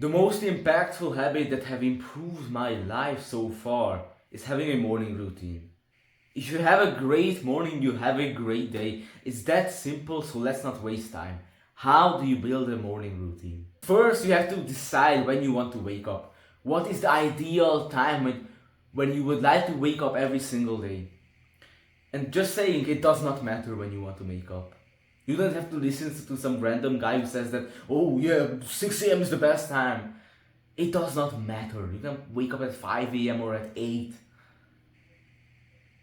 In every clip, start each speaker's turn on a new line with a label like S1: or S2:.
S1: The most impactful habit that have improved my life so far is having a morning routine. If you have a great morning, you have a great day. It's that simple, so let's not waste time. How do you build a morning routine? First, you have to decide when you want to wake up. What is the ideal time when you would like to wake up every single day? And just saying, it does not matter when you want to wake up. You don't have to listen to some random guy who says that, oh yeah, 6 a.m. is the best time. It does not matter. You can wake up at 5 a.m. or at 8.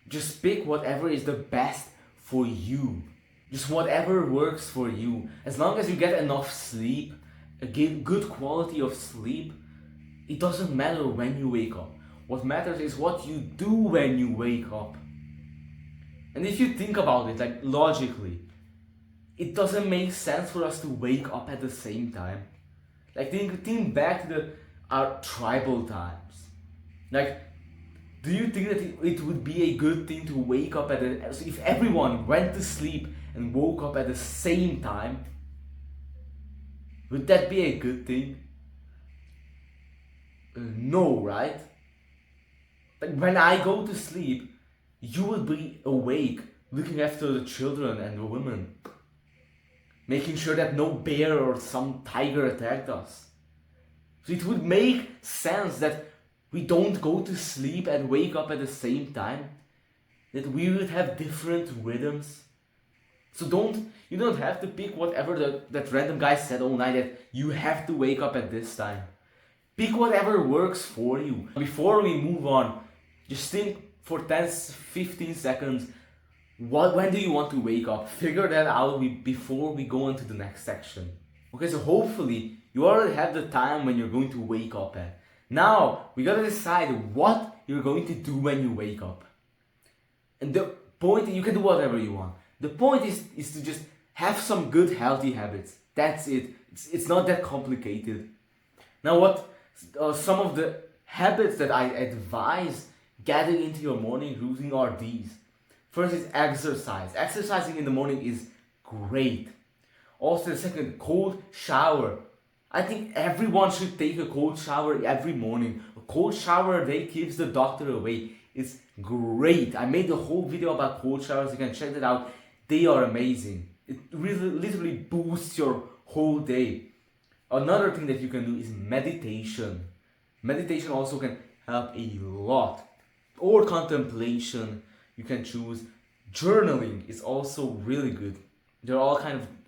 S1: Just pick whatever is the best for you. Just whatever works for you. As long as you get enough sleep, a good quality of sleep, it doesn't matter when you wake up. What matters is what you do when you wake up. And if you think about it, like logically, it doesn't make sense for us to wake up at the same time. Like think back to our tribal times. Like, do you think that it would be a good thing to wake up if everyone went to sleep and woke up at the same time? Would that be a good thing? No, right? Like when I go to sleep, you will be awake, looking after the children and the women, making sure that no bear or some tiger attacked us. So it would make sense that we don't go to sleep and wake up at the same time, that we would have different rhythms. So you don't have to pick whatever that random guy said all night, that you have to wake up at this time. Pick whatever works for you. Before we move on, just think for 10-15 seconds, when do you want to wake up? Figure that out before we go into the next section. Okay, so hopefully you already have the time when you're going to wake up at. Now, we gotta decide what you're going to do when you wake up. And the point, you can do whatever you want. The point is to just have some good healthy habits. That's it. It's not that complicated. Now some of the habits that I advise getting into your morning routine are these. First is exercise. Exercising in the morning is great. Also the second, cold shower. I think everyone should take a cold shower every morning. A cold shower a day keeps the doctor away. It's great. I made a whole video about cold showers. You can check that out. They are amazing. It really literally boosts your whole day. Another thing that you can do is meditation. Meditation also can help a lot. Or contemplation, you can choose. Journaling is also really good. There are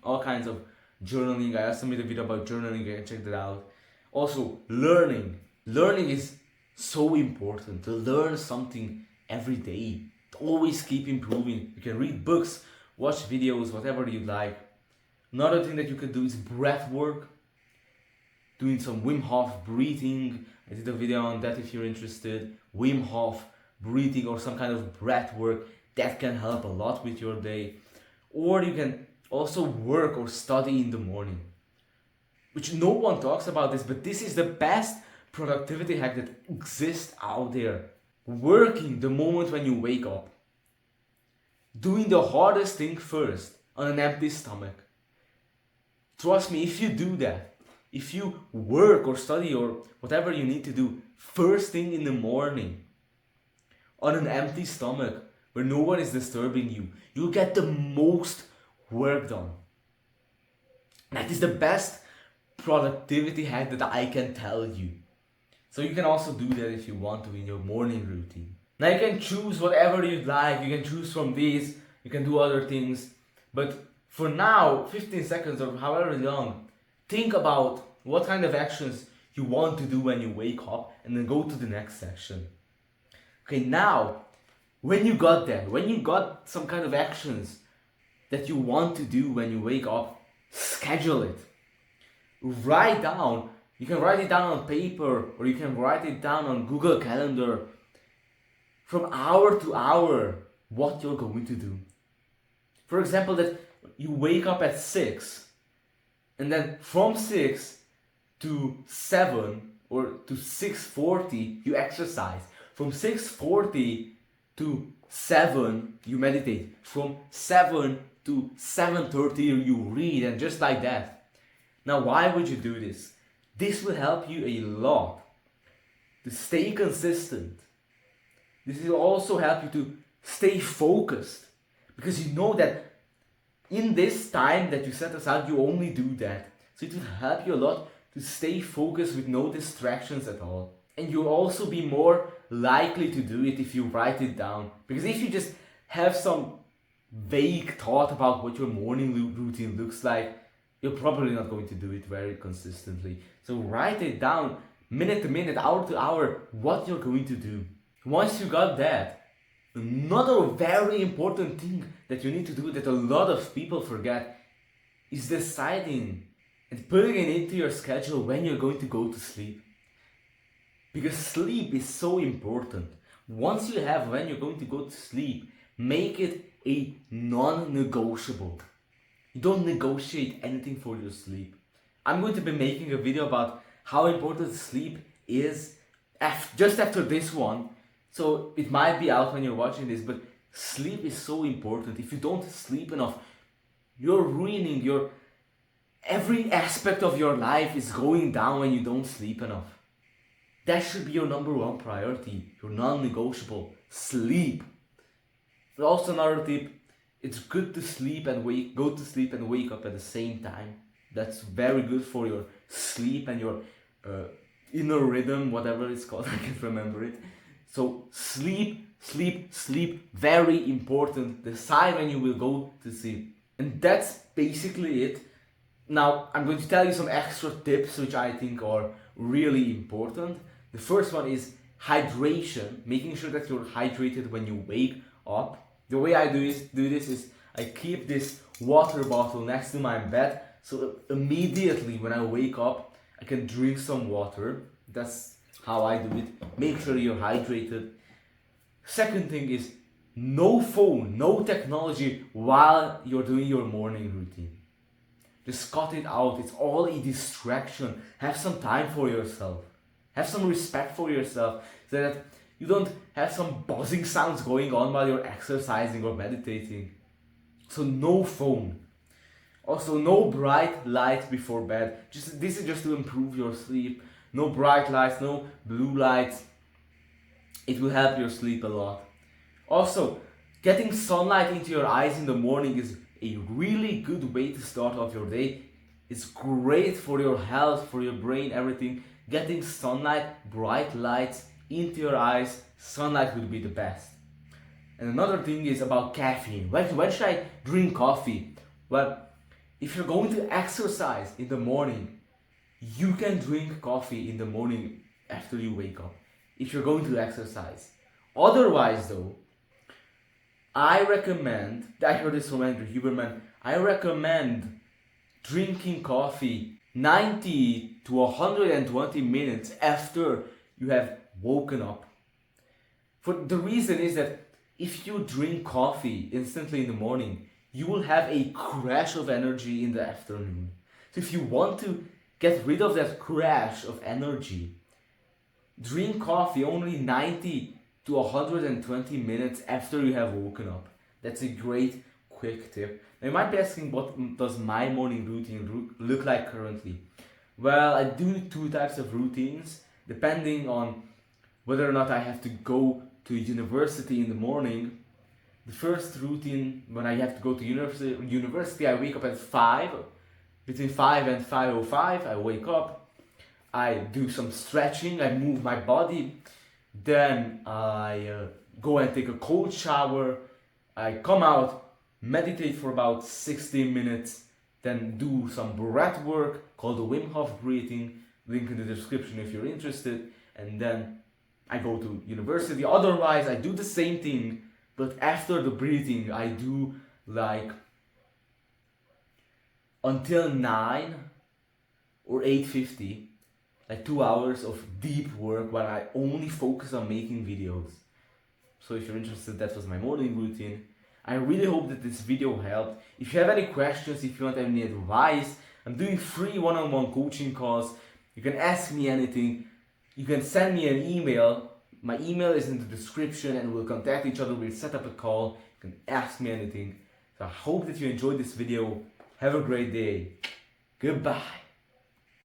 S1: all kinds of journaling. I also made a video about journaling. You can check that out. Also, learning. Learning is so important. To learn something every day. Always keep improving. You can read books, watch videos, whatever you like. Another thing that you can do is breath work. Doing some Wim Hof breathing. I did a video on that if you're interested. Wim Hof breathing or some kind of breath work. That can help a lot with your day. Or you can also work or study in the morning. Which no one talks about this, but this is the best productivity hack that exists out there. Working the moment when you wake up. Doing the hardest thing first on an empty stomach. Trust me, if you do that, if you work or study or whatever you need to do first thing in the morning on an empty stomach where no one is disturbing you, you'll get the most work done. That is the best productivity hack that I can tell you. So you can also do that if you want to in your morning routine. Now you can choose whatever you'd like. You can choose from these. You can do other things. But for now, 15 seconds or however long, think about what kind of actions you want to do when you wake up and then go to the next section. Okay, now, when you got there, when you got some kind of actions that you want to do when you wake up, schedule it. Write down. You can write it down on paper or you can write it down on Google Calendar. From hour to hour, what you're going to do. For example, that you wake up at 6 and then from 6 to 7 or to 6:40 you exercise. From 6:40 to 7 you meditate. From 7 to 7:30 you read, and just like that. Now why would you do this? This will help you a lot to stay consistent. This will also help you to stay focused, because you know that in this time that you set aside, you only do that. So it will help you a lot to stay focused with no distractions at all. And you'll also be more likely to do it if you write it down. Because if you just have some vague thought about what your morning routine looks like, you're probably not going to do it very consistently. So write it down, minute to minute, hour to hour, what you're going to do. Once you got that, another very important thing that you need to do that a lot of people forget is deciding and putting it into your schedule when you're going to go to sleep. Because sleep is so important. Once you have when you're going to go to sleep, make it a non-negotiable. You don't negotiate anything for your sleep. I'm going to be making a video about how important sleep is just after this one. So it might be out when you're watching this, but sleep is so important. If you don't sleep enough, you're ruining every aspect of your life is going down when you don't sleep enough. That should be your number one priority, your non-negotiable, sleep. But also another tip, it's good to sleep and go to sleep and wake up at the same time. That's very good for your sleep and your inner rhythm, whatever it's called, I can't remember it. So sleep, very important. Decide when you will go to sleep. And that's basically it. Now, I'm going to tell you some extra tips which I think are really important. The first one is hydration, making sure that you're hydrated when you wake up. The way I do this is I keep this water bottle next to my bed, so immediately when I wake up, I can drink some water. That's how I do it. Make sure you're hydrated. Second thing is no phone, no technology while you're doing your morning routine. Just cut it out. It's all a distraction. Have some time for yourself. Have some respect for yourself so that you don't have some buzzing sounds going on while you're exercising or meditating. So no phone. Also no bright lights before bed. This is just to improve your sleep. No bright lights, no blue lights. It will help your sleep a lot. Also, getting sunlight into your eyes in the morning is a really good way to start off your day. It's great for your health, for your brain, everything. Getting sunlight, bright lights into your eyes, sunlight would be the best. And another thing is about caffeine. When should I drink coffee? Well, if you're going to exercise in the morning, you can drink coffee in the morning after you wake up, if you're going to exercise. Otherwise though, I heard this from Andrew Huberman, I recommend drinking coffee 90 to 120 minutes after you have woken up. For the reason is that if you drink coffee instantly in the morning, you will have a crash of energy in the afternoon. So if you want to get rid of that crash of energy, drink coffee only 90 to 120 minutes after you have woken up. That's a great quick tip. Now you might be asking, what does my morning routine look like currently? Well, I do two types of routines depending on whether or not I have to go to university in the morning. The first routine, when I have to go to university, I wake up at 5. Between 5 and 5:05, I wake up, I do some stretching, I move my body, then I go and take a cold shower, I come out, meditate for about 16 minutes, then do some breath work called the Wim Hof breathing, link in the description if you're interested, and then I go to university. Otherwise, I do the same thing, but after the breathing, I do like until 9 or 8:50, like 2 hours of deep work where I only focus on making videos. So if you're interested, that was my morning routine. I really hope that this video helped. If you have any questions, if you want any advice, I'm doing free one-on-one coaching calls. You can ask me anything. You can send me an email. My email is in the description and we'll contact each other. We'll set up a call. You can ask me anything. So I hope that you enjoyed this video. Have a great day. Goodbye.